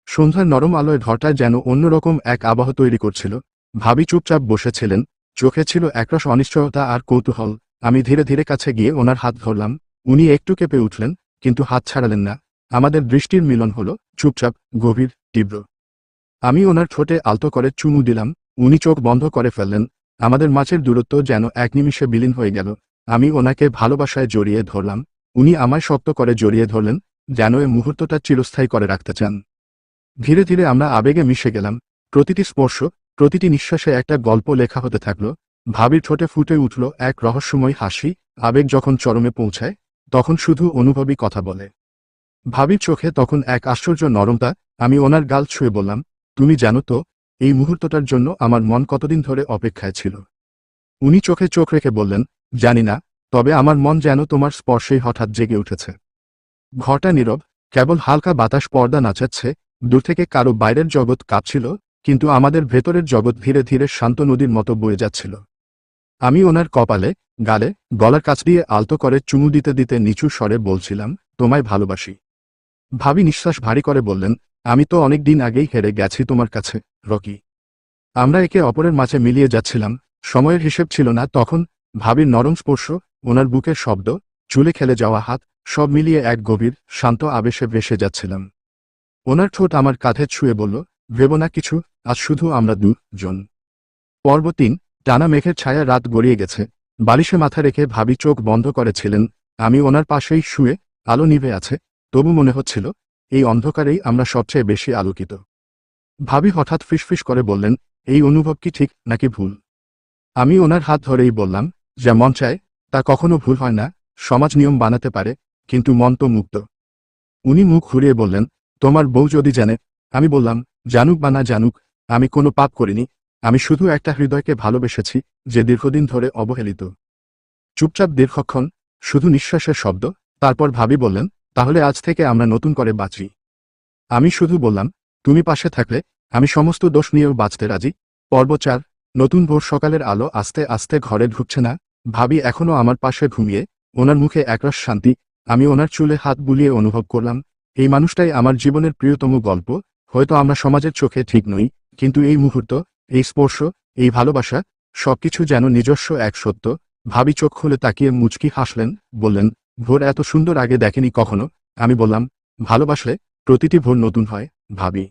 সন্ধ্যার নরম আলোয় ঘরটায় যেন অন্যরকম এক আবহ তৈরি করছিল। ভাবি চুপচাপ বসেছিলেন, চোখে ছিল একরাশ অনিশ্চয়তা আর কৌতূহল। আমি ধীরে ধীরে কাছে গিয়ে ওনার হাত ধরলাম। উনি একটু কেঁপে উঠলেন, কিন্তু হাত ছাড়ালেন না। আমাদের দৃষ্টির মিলন হলো, চুপচাপ, গভীর, তীব্র। আমি ওনার ঠোঁটে আলতো করে চুমু দিলাম। উনি চোখ বন্ধ করে ফেললেন। আমাদের মাঝের দূরত্ব যেন এক নিমিষে বিলীন হয়ে গেল। আমি ওনাকে ভালোবাসায় জড়িয়ে ধরলাম। উনি আমায় শক্ত করে জড়িয়ে ধরলেন, যেন এই মুহূর্তটা চিরস্থায়ী করে রাখতে চান। ধীরে ধীরে আমরা আবেগে মিশে গেলাম। প্রতিটি স্পর্শ, প্রতিটি নিঃশ্বাসে একটা গল্প লেখা হতে থাকল। ভাবির ঠোঁটে ফুটে উঠল এক রহস্যময় হাসি। আবেগ যখন চরমে পৌঁছায়, তখন শুধু অনুভবই কথা বলে। ভাবির চোখে তখন এক আশ্চর্য নরমতা। আমি ওনার গাল ছুঁয়ে বললাম, তুমি জানো তো, এই মুহূর্তটার জন্য আমার মন কতদিন ধরে অপেক্ষায় ছিল। উনি চোখে চোখ রেখে বললেন, জানি না, তবে আমার মন যেন তোমার স্পর্শেই হঠাৎ জেগে উঠেছে। ঘরটা নীরব, কেবল হালকা বাতাস পর্দা নাচাচ্ছে। দূর থেকে কারো বাইরের জগৎ কাঁপছিল, কিন্তু আমাদের ভেতরের জগৎ ধীরে ধীরে শান্ত নদীর মতো বয়ে যাচ্ছিল। আমি ওনার কপালে, গালে, গলার কাছ দিয়ে আলতো করে চুমু দিতে দিতে নিচু স্বরে বলছিলাম, তোমায় ভালোবাসি। ভাবি নিঃশ্বাস ভারী করে বললেন, আমি তো অনেক দিন আগেই হেরে গেছি তোমার কাছে, রকি। আমরা একে অপরের মাঝে মিলিয়ে যাচ্ছিলাম। সময়ের হিসেব ছিল না তখন। ভাবির নরম স্পর্শ, ওনার বুকের শব্দ, চুলে খেলে যাওয়া হাত, সব মিলিয়ে এক গভীর, শান্ত আবেশে ভেসে যাচ্ছিলাম। ওনার ঠোঁট আমার কাঁধে ছুঁয়ে বলল, ভেবো না কিছু, আজ শুধু আমরা দুজন। পর্ব ৩। টানা মেঘের ছায়া। রাত গড়িয়ে গেছে। বালিশে মাথা রেখে ভাবি চোখ বন্ধ করেছিলেন। আমি ওনার পাশেই শুয়ে। আলো নিভে আছে, তবু মনে হচ্ছিল, এই অন্ধকারেই আমরা সবচেয়ে বেশি আলোকিত। ভাবি হঠাৎ ফিসফিস করে বললেন, এই অনুভব কি ঠিক নাকি ভুল? আমি ওনার হাত ধরেই বললাম, যা মন চায় তা কখনো ভুল হয় না। সমাজ নিয়ম বানাতে পারে, কিন্তু মন তো মুক্ত। উনি মুখ ঘুরিয়ে বললেন, তোমার বউ যদি জানে? আমি বললাম, জানুক বা না জানুক, আমি কোনো পাপ করিনি। আমি শুধু একটা হৃদয়কে ভালোবেসেছি, যে দীর্ঘদিন ধরে অবহেলিত। চুপচাপ দীর্ঘক্ষণ, শুধু নিঃশ্বাসের শব্দ। তারপর ভাবি বললেন, তাহলে আজ থেকে আমরা নতুন করে বাঁচি। আমি শুধু বললাম, তুমি পাশে থাকলে আমি সমস্ত দোষ নিয়েও বাঁচতে রাজি। পর্ব ৪। নতুন ভোর সকালের আলো আস্তে আস্তে ঘরে ঢুকছে না। ভাবি এখনো আমার পাশে ঘুমিয়ে, ওনার মুখে একরাশ শান্তি। আমি ওনার চুলে হাত বুলিয়ে অনুভব করলাম, এই মানুষটাই আমার জীবনের প্রিয়তম গল্প। হয়তো আমরা সমাজের চোখে ঠিক নই, কিন্তু এই মুহূর্ত, এই স্পর্শ, এই ভালোবাসা, সবকিছু যেন নিজস্ব এক সত্য। ভাবি চোখ খুলে তাকিয়ে মুচকি হাসলেন, বললেন, ভোর এত সুন্দর আগে দেখেনি কখনো। আমি বললাম, ভালোবাসলে প্রতিটি ভোর নতুন হয়, ভাবি।